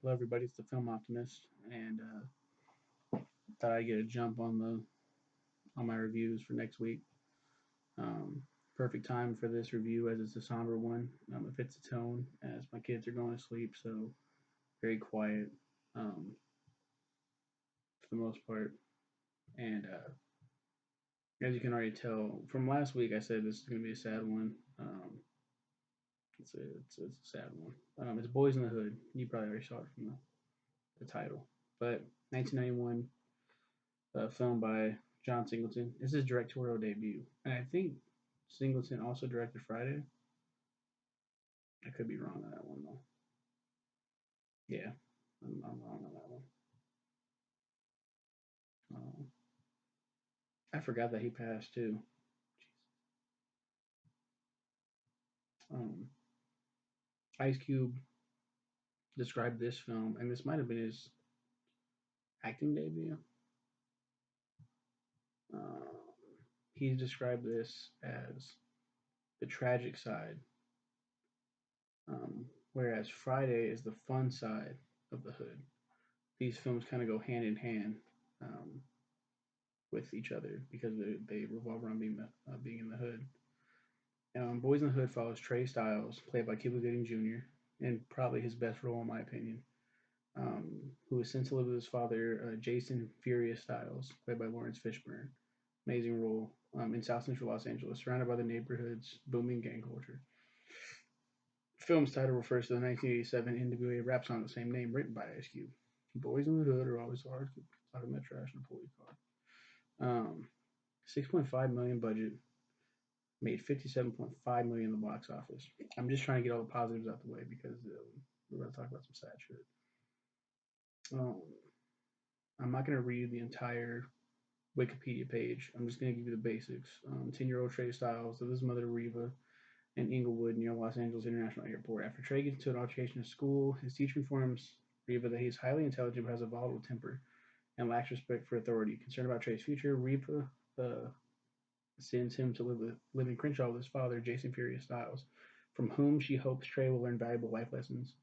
Hello, everybody. It's the Film Optimist, and thought I'd get a jump on the on my reviews for next week. Um, Perfect time for this review as it's a somber one. It fits the tone as my kids are going to sleep, so very quiet um, for the most part. And as you can already tell from last week, I said this is going to be a sad one. It's a sad one. It's Boys in the Hood. You probably already saw it from the title, but 1991 film by John Singleton. It's his directorial debut, and I think Singleton also directed Friday. I could be wrong on that one though. Yeah, I'm wrong on that one. Um, I forgot that he passed too. Um, Ice Cube described this film, and this might have been his acting debut. Um, he described this as the tragic side, whereas Friday is the fun side of the hood. These films kind of go hand in hand. Um, with each other because they revolve around being in the hood. Boys in the Hood follows Trey Styles, played by Cuba Gooding Jr., and probably his best role in my opinion, who is since to live with his father, Jason Furious Styles, played by Lawrence Fishburne. Amazing role in South Central Los Angeles, surrounded by the neighborhood's booming gang culture. The film's title refers to the 1987 NWA rap song of the same name, written by Ice Cube. Boys in the Hood are always hard, talking about trash in a police car. 6.5 million budget, made 57.5 million in the box office. I'm just trying to get all the positives out the way because we're going to talk about some sad shit. Um, I'm not going to read the entire Wikipedia page. I'm just going to give you the basics. 10-year-old Trey Styles lives with his mother Reva in Inglewood near Los Angeles International Airport. After Trey gets into an altercation at school, his teacher informs Reva that he's highly intelligent but has a volatile temper and lacks respect for authority. Concerned about Trey's future, Reva sends him to live in Crenshaw with his father, Jason Furious Styles, from whom she hopes Trey will learn valuable life lessons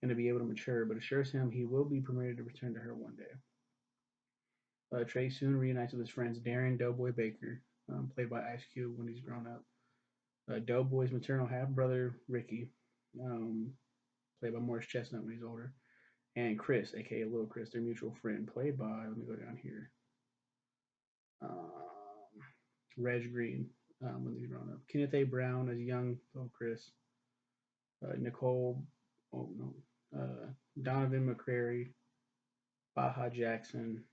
and to be able to mature, but assures him he will be permitted to return to her one day. Trey soon reunites with his friends Darren Doughboy Baker, played by Ice Cube when he's grown up, Doughboy's maternal half brother Ricky, um, played by Morris Chestnut when he's older, and Chris, aka Little Chris, their mutual friend, played by, let me go down here, Reg Green, when he's grown up. Kenneth A. Brown as young Little Chris, Nicole, oh no, Donovan McCrary, Baja Jackson,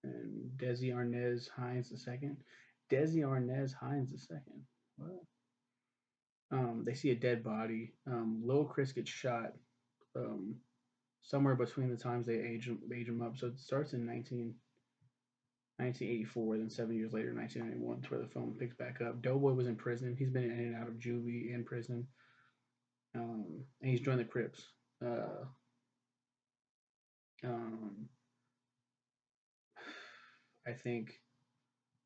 and Desi Arnaz Hines II. Desi Arnaz Hines II. What? They see a dead body. Lil Chris gets shot somewhere between the times they age him up. So it starts in 1984, then 7 years later, 1991, to where the film picks back up. Doughboy was in prison. He's been in and out of juvie and prison. And he's joined the Crips. Uh, um, I think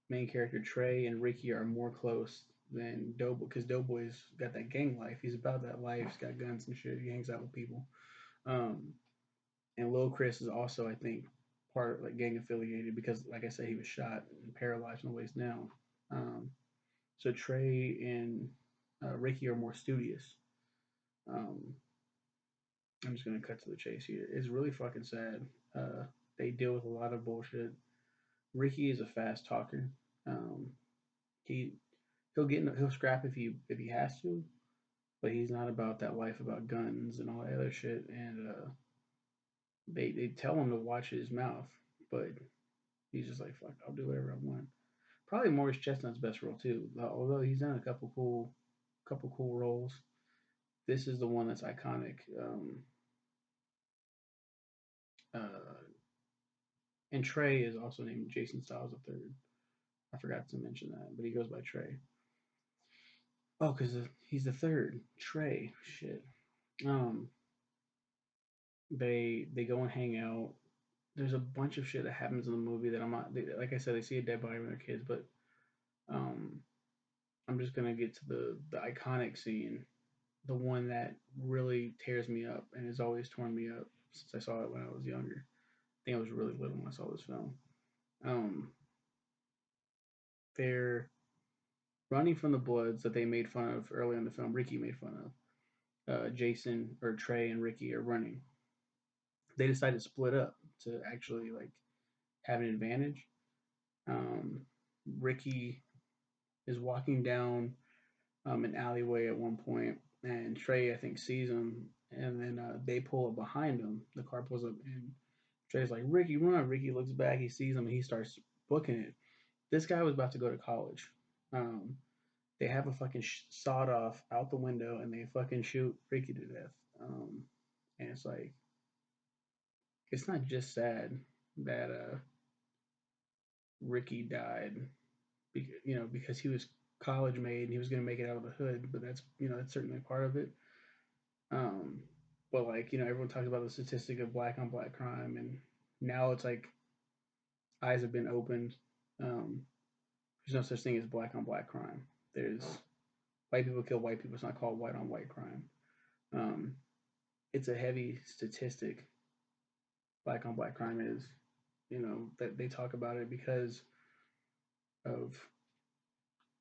main character Trey and Ricky are more close than Doughboy because Doughboy's got that gang life. He's about that life. He's got guns and shit. He hangs out with people. Um, and Lil Chris is also, I think, part of like gang affiliated because, like I said, he was shot and paralyzed in the waist down. Um, so Trey and Ricky are more studious. Um, I'm just gonna cut to the chase here. It's really fucking sad. They deal with a lot of bullshit. Ricky is a fast talker. Um, he he'll scrap if he has to, but he's not about that life about guns and all that other shit. And they tell him to watch his mouth, but he's just like fuck, I'll do whatever I want. Probably Morris Chestnut's best role too, although he's done a couple cool roles. This is the one that's iconic. Uh, and Trey is also named Jason Styles III. I forgot to mention that, but he goes by Trey. Oh, because he's the third. Trey. Shit. Um, they go and hang out. There's a bunch of shit that happens in the movie that I'm not. Like I said, they see a dead body when they're kids, but um, I'm just gonna get to the iconic scene, the one that really tears me up and has always torn me up. since I saw it when I was younger. I think I was really little when I saw this film. Um, they're running from the Bloods that they made fun of early in the film. Ricky made fun of. Jason or Trey and Ricky are running. They decide to split up to actually like have an advantage. Um, Ricky is walking down an alleyway at one point, and Trey I think sees him, and then they pull up behind him. The car pulls up, and Trey's like, "Ricky, run!" Ricky looks back, he sees him, and he starts booking it. This guy was about to go to college. Um, they have a fucking sawed off out the window, and they fucking shoot Ricky to death. And it's like, it's not just sad that Ricky died, because he was college made and he was gonna make it out of the hood, but that's certainly part of it. Um, but like everyone talks about the statistic of black on black crime, and now it's like eyes have been opened. Um, there's no such thing as black on black crime. There's white people kill white people. It's not called white on white crime. Um, it's a heavy statistic. Black on black crime is, that they talk about it because of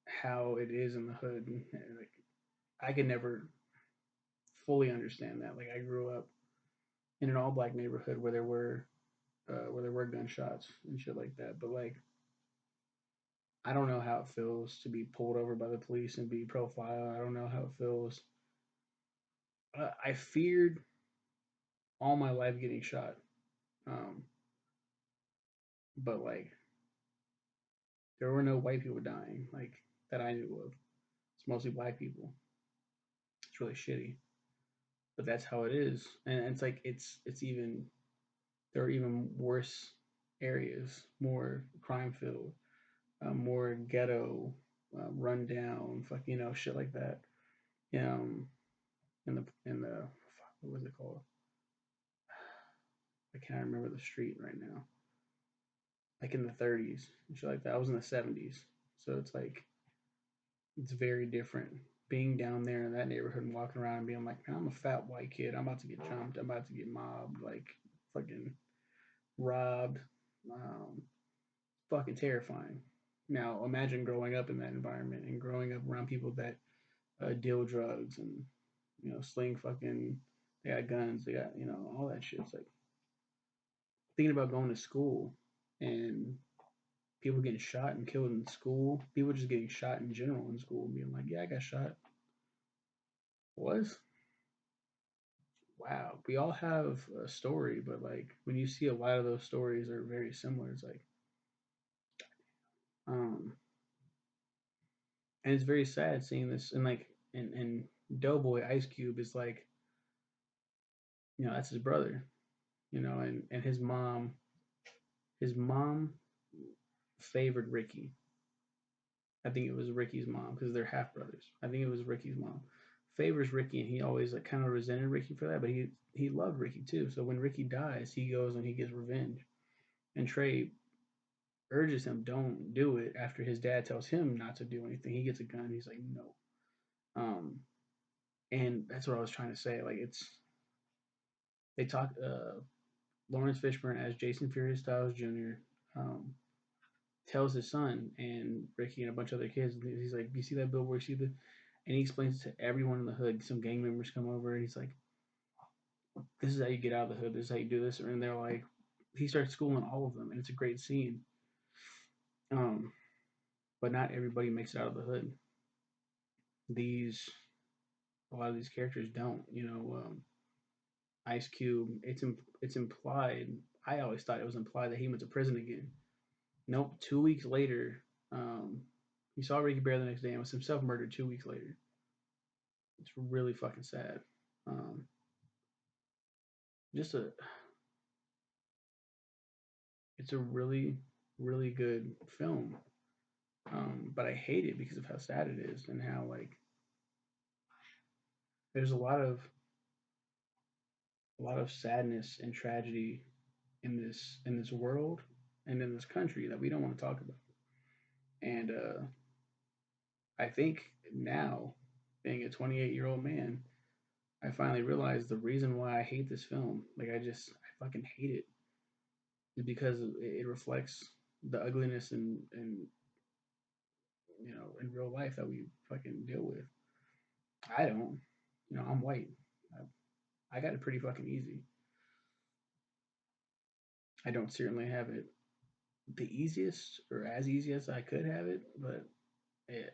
how it is in the hood. And, like, I could never fully understand that. Like, I grew up in an all black neighborhood where there were gunshots and shit like that. But like, I don't know how it feels to be pulled over by the police and be profiled. I don't know how it feels. I feared all my life getting shot, um, but like, there were no white people dying like that I knew of. It's mostly black people. It's really shitty, but that's how it is. And it's like it's even there are even worse areas, more crime filled, more ghetto, rundown, shit like that. Um, in the what was it called? I can't remember the street right now. Like in the 30s and shit like that. I was in the 70s, so it's like it's very different. Being down there in that neighborhood and walking around and being like, man, I'm a fat white kid. I'm about to get jumped. I'm about to get mobbed. Like fucking robbed. Um, fucking terrifying. Now imagine growing up in that environment and growing up around people that deal drugs and sling fucking. They got guns. They got all that shit. It's like thinking about going to school and people getting shot and killed in school. People just getting shot in general in school, being like, "Yeah, I got shot." Was wow. We all have a story, but like when you see a lot of those stories are very similar, it's like, um, and it's very sad seeing this. And like, and Doughboy Ice Cube is like, that's his brother, and his mom favored Ricky. I think it was Ricky's mom because they're half brothers. I think it was Ricky's mom favors Ricky, and he always like kind of resented Ricky for that, but he loved Ricky too. So when Ricky dies, he goes and he gets revenge. And Trey urges him, "Don't do it." After his dad tells him not to do anything, he gets a gun. He's like, "No." Um, and that's what I was trying to say. Like they talk. Lawrence Fishburne as Jason Furious Styles Jr. Um, tells his son and Ricky and a bunch of other kids. He's like, "You see that billboard? See the?" And he explains to everyone in the hood. Some gang members come over, and he's like, "This is how you get out of the hood. This is how you do this." And they're like, he starts schooling all of them, and it's a great scene. Um, but not everybody makes it out of the hood. These A lot of these characters don't. Ice Cube. It's implied. I always thought it was implied that he went to prison again. Nope. 2 weeks later, he saw Ricky Bear the next day and was himself murdered 2 weeks later. It's really fucking sad. Um, just a, it's a really, really good film. But I hate it because of how sad it is and how like there's a lot of sadness and tragedy in this world and in this country that we don't want to talk about. And I think now, being a 28-year-old man, I finally realized the reason why I hate this film. Like I fucking hate it, is because it reflects the ugliness and in real life that we fucking deal with. I don't. I'm white. I got it pretty fucking easy. I don't certainly have it the easiest or as easy as I could have it, but it,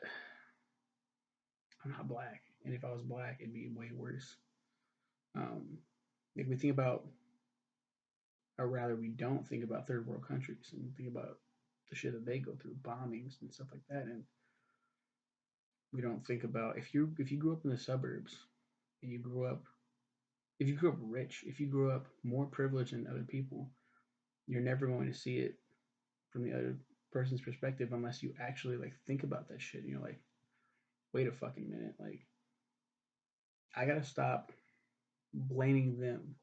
I'm not black. And if I was black, it'd be way worse. Um, if we think about, or rather, we don't think about third world countries and think about the shit that they go through, bombings and stuff like that, and we don't think about if you grew up in the suburbs and you grew up if you grew up rich, if you grew up more privileged than other people, you're never going to see it from the other person's perspective unless you actually like think about that shit and you're like, wait a fucking minute, like I gotta stop blaming them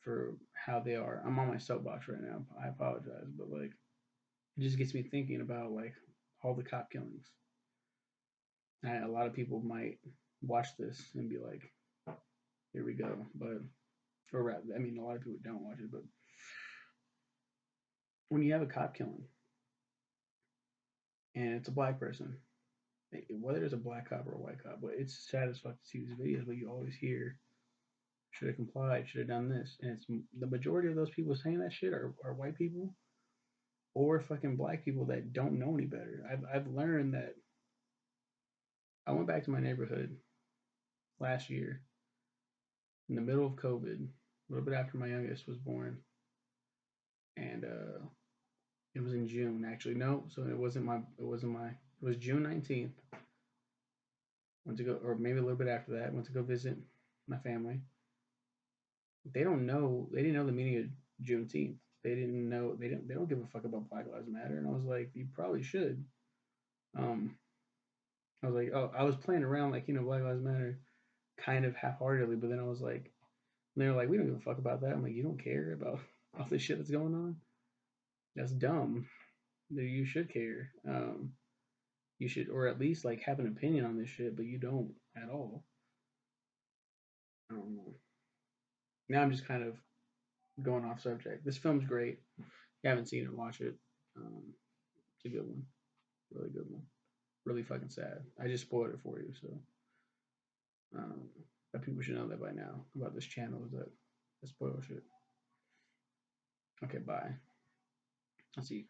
for how they are. I'm on my soapbox right now. I apologize, but like it just gets me thinking about like all the cop killings. And a lot of people might watch this and be like, "Here we go," but or rather, I mean, a lot of people don't watch it, but when you have a cop killing and it's a black person, whether it's a black cop or a white cop, but it's sad as fuck to see these videos, but you always hear, "Should have complied, should have done this," and it's the majority of those people saying that shit are white people or fucking black people that don't know any better. I've learned that I went back to my neighborhood last year in the middle of COVID, a little bit after my youngest was born, and it was in June actually. No, so it was June 19th. Went to go, or maybe a little bit after that. Went to go visit my family. They don't know. They didn't know the meaning of Juneteenth. They didn't know. They didn't. They don't give a fuck about Black Lives Matter. And I was like, you probably should. Um, I was like, oh, I was playing around like Black Lives Matter, kind of half-heartedly. But then I was like, and they were like, we don't give a fuck about that. I'm like, you don't care about all this shit that's going on? That's dumb. You should care. You should, or at least like have an opinion on this shit, but you don't at all. I don't know. Now I'm just kind of going off subject. This film's great. If you haven't seen it, watch it. It's a good one. Really good one. Really fucking sad. I just spoiled it for you, so um, but people should know that by now about this channel is that I spoil shit. Okay, bye. I'll see you.